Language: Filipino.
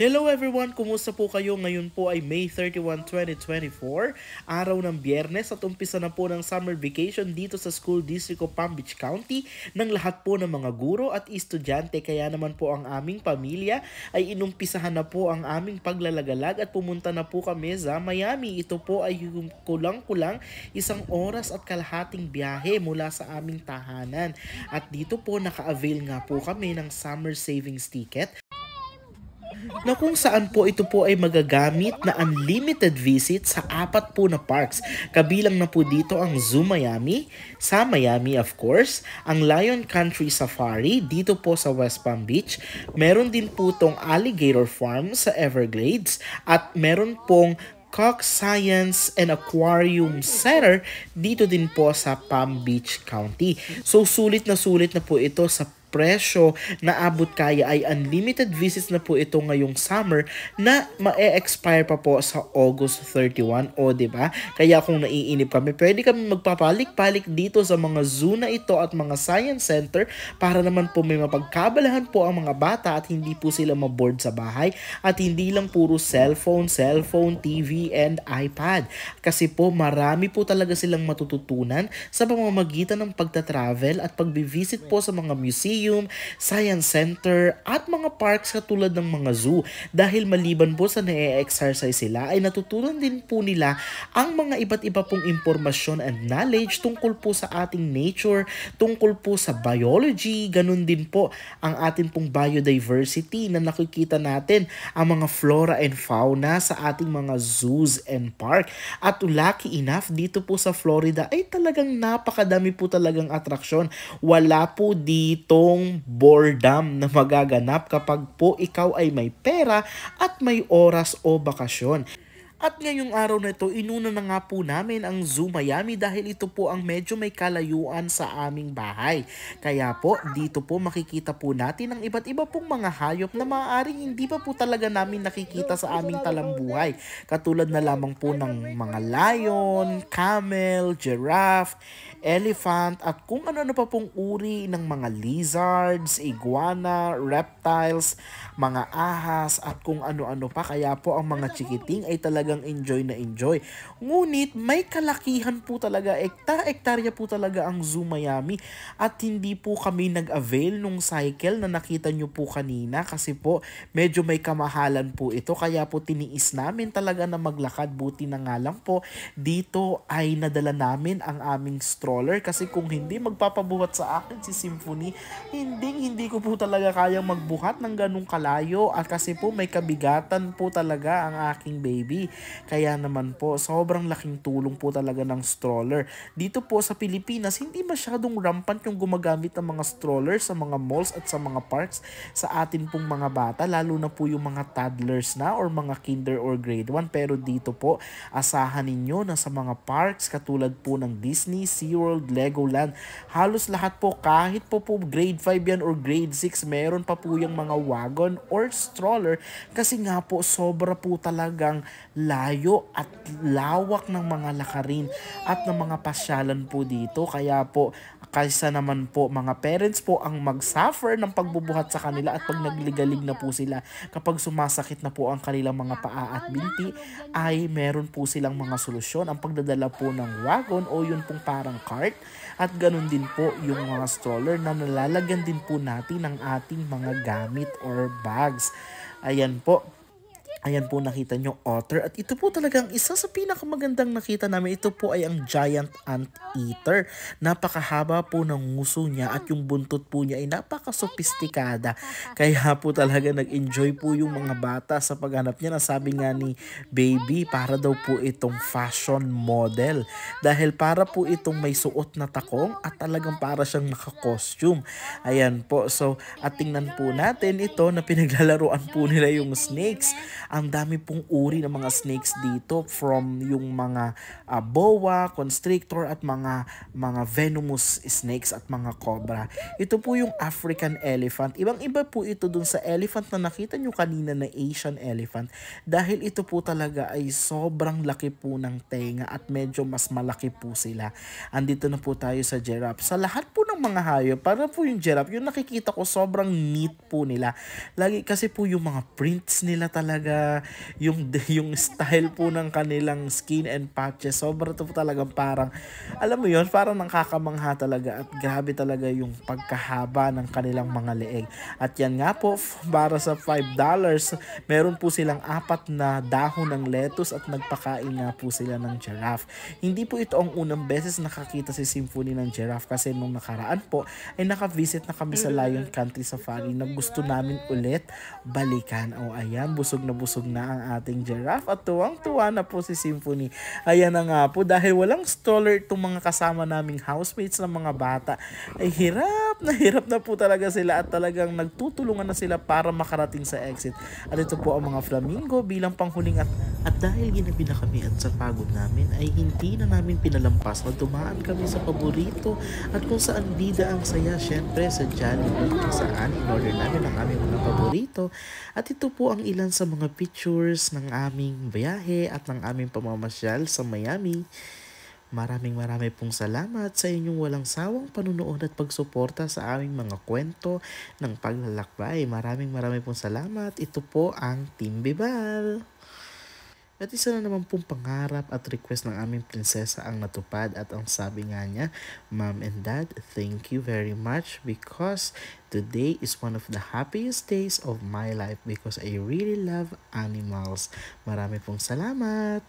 Hello everyone! Kumusta po kayo? Ngayon po ay May 31, 2024, araw ng Biyernes at umpisa na po ng summer vacation dito sa School District of Palm Beach County ng lahat po ng mga guro at estudyante. Kaya naman po ang aming pamilya ay inumpisahan na po ang aming paglalagalag at pumunta na po kami sa Miami. Ito po ay kulang-kulang 1 oras at kalahating biyahe mula sa aming tahanan. At dito po naka-avail nga po kami ng summer savings ticket na kung saan po ito po ay magagamit na unlimited visit sa 4 po na parks. Kabilang na po dito ang Zoo Miami, sa Miami of course, ang Lion Country Safari dito po sa West Palm Beach, meron din po tong Alligator Farm sa Everglades, at meron pong Cox Science and Aquarium Center dito din po sa Palm Beach County. So sulit na po ito sa presyo na abot kaya ay unlimited visits na po ito ngayong summer na ma-expire pa po sa August 31. O diba? Kaya kung naiinip kami, pwede kami magpapalik-palik dito sa mga zoo na ito at mga science center para naman po may mapagkabalahan po ang mga bata at hindi po sila maboard sa bahay at hindi lang puro cellphone, TV and iPad. Kasi po marami po talaga silang matututunan sa pamamagitan ng pagta-travel at pagbivisit po sa mga museum, science center at mga parks katulad ng mga zoo. Dahil maliban po sa na-exercise sila ay natutunan din po nila ang mga iba't iba pong impormasyon and knowledge tungkol po sa ating nature, tungkol po sa biology, ganun din po ang atin pong biodiversity na nakikita natin ang mga flora and fauna sa ating mga zoos and park. At lucky enough dito po sa Florida ay talagang napakadami po talagang atraksyon. Wala po dito boredom na magaganap kapag po ikaw ay may pera at may oras o bakasyon. At ngayong araw na ito, inuna na nga po namin ang Zoo Miami dahil ito po ang medyo may kalayuan sa aming bahay. Kaya po, dito po makikita po natin ang iba't iba pong mga hayop na maaaring hindi pa po talaga namin nakikita sa aming talambuhay. Katulad na lamang po ng mga lion, camel, giraffe, elephant, at kung ano-ano pa pong uri ng mga lizards, iguana, reptiles, mga ahas, at kung ano-ano pa. Kaya po ang mga chikiting ay talagang enjoy na enjoy. Ngunit may kalakihan po talaga, hektarya po talaga ang Zoo Miami at hindi po kami nag-avail nung cycle na nakita nyo po kanina kasi po medyo may kamahalan po ito, kaya po tiniis namin talaga na maglakad. Buti na nga lang po dito ay nadala namin ang aming stroller kasi kung hindi magpapabuhat sa akin si Symphony, hindi ko po talaga kayang magbuhat ng ganung kalayo at kasi po may kabigatan po talaga ang aking baby. Kaya naman po, sobrang laking tulong po talaga ng stroller. Dito po sa Pilipinas, hindi masyadong rampant yung gumagamit ng mga stroller sa mga malls at sa mga parks sa atin pong mga bata, lalo na po yung mga toddlers na or mga kinder or grade 1. Pero dito po, asahan ninyo na sa mga parks katulad po ng Disney, SeaWorld, Legoland, halos lahat po, kahit po grade 5 yan or grade 6, meron pa po yung mga wagon or stroller kasi nga po sobra po talagang layo at lawak ng mga lakarin at ng mga pasyalan po dito. Kaya po kaysa naman po mga parents po ang mag-suffer ng pagbubuhat sa kanila at pag nagligalig na po sila kapag sumasakit na po ang kanilang mga paa at binti, ay meron po silang mga solusyon, ang pagdadala po ng wagon o yun pong parang cart, at ganun din po yung mga stroller na nalalagyan din po natin ng ating mga gamit or bags. Ayan po. Ayan po, nakita nyo, otter. At ito po talagang isa sa pinakamagandang nakita namin. Ito po ay ang giant anteater. Napakahaba po ng nguso niya at yung buntot po niya ay napaka-sophisticada. Kaya po talaga nag-enjoy po yung mga bata sa paghanap niya. Nasabi nga ni baby, para daw po itong fashion model. Dahil para po itong may suot na takong at talagang para siyang naka-costume. Ayan po. So, at tingnan po natin ito na pinaglalaroan po nila yung snakes. Ang dami pong uri ng mga snakes dito, from yung mga boa, constrictor at mga venomous snakes at mga cobra. Ito po yung African elephant. Ibang-iba po ito dun sa elephant na nakita nyo kanina na Asian elephant, dahil ito po talaga ay sobrang laki po ng tenga at medyo mas malaki po sila. Andito na po tayo sa giraffe. Sa lahat po ng mga hayop, para po yung giraffe, yung nakikita ko sobrang neat po nila. Lagi kasi po yung mga prints nila talaga, yung style po ng kanilang skin and patches, sobrang to po talagang parang, alam mo yon, parang nakakamangha talaga at grabe talaga yung pagkahaba ng kanilang mga leeg. At yan nga po, para sa $5, meron po silang 4 na dahon ng lettuce at nagpakain nga po sila ng giraffe. Hindi po ito ang unang beses nakakita si Symphony ng giraffe, kasi nung nakaraan po ay nakavisit na kami sa Lion Country Safari na gusto namin ulit balikan. O ayan, busog na ang ating giraffe at tuwang-tuwa na po si Symphony. Ayan na nga po, dahil walang stroller itong mga kasama naming housemates ng mga bata, ay hirap na po talaga sila at talagang nagtutulungan na sila para makarating sa exit. At ito po ang mga flamingo bilang panghuling at dahil ginabi na kami at sa pagod namin ay hindi na namin pinalampas na dumaan kami sa paborito at kung saan bida ang saya, syempre sa Jollibee, kung saan in-order namin ang aming mga paborito. At ito po ang ilan sa mga pictures ng aming biyahe at ng aming pamamasyal sa Miami. Maraming pong salamat sa inyong walang sawang panunood at pagsuporta sa aming mga kwento ng paglalakbay. Maraming pong salamat. Ito po ang Team Bibal. At isa na naman pong pangarap at request ng aming prinsesa ang natupad, at ang sabi nga niya, Mom and Dad, thank you very much because today is one of the happiest days of my life because I really love animals. Marami pong salamat!